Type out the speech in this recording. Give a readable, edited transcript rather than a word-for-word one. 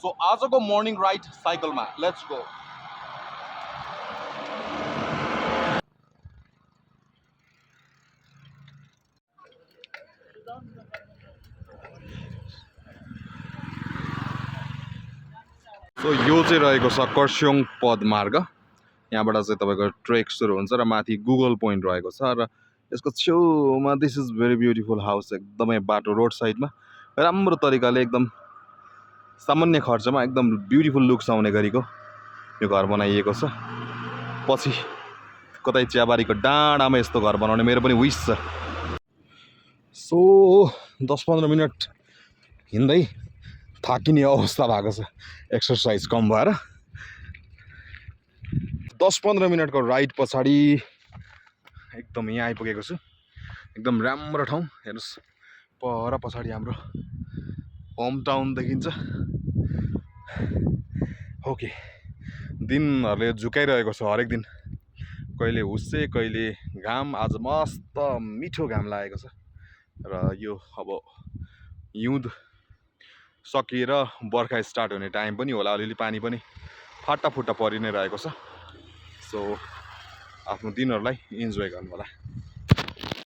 So आजको morning ride साइकलमा let's go. So यो चाहिँ रहेको छ कर्स्योङ पदमार्ग। यहाँबाट चाहिँ तपाईँको ट्रेक सुरु हुन्छ र माथि गुगल पोइन्ट रहेको छ र यसको छेउमा this is very beautiful house. एकदमै बाटो रोड साइडमा राम्रो तरिकाले एकदम सामान्य खर्चमा एकदम ब्युटिफुल लुक्स आउने गरिको यो घर बनाइएको छ। पछि कतै चियाबारीको डाँडामा यस्तो घर बनाउने मेरो पनि विश छ। सो 10-15 मिनट हिँड्दै थाकिने अवस्था भएको छ एक्सर्साइज कम भएर। 10-15 मिनटको राइड पछाडि एकदम यहाँ आइपुगेको छु। एकदम राम्रो ठाउँ हेर्नुहोस्, पर पछाडि हाम्रो होम टाउन देखिन्छ। ओके, दिनहरूले झुकाइरहेको छ हरेक दिन, कहिले हुस्से कहिले घाम। आज मस्त मिठो घाम लागेको छ र यो अब हिउँद सकिएर बर्खा स्टार्ट हुने टाइम पनि होला। अलिअलि पानी पनि फाटाफुट्टा परि नै रहेको छ। सो आफ्नो दिनहरूलाई इन्जोय गर्नु होला।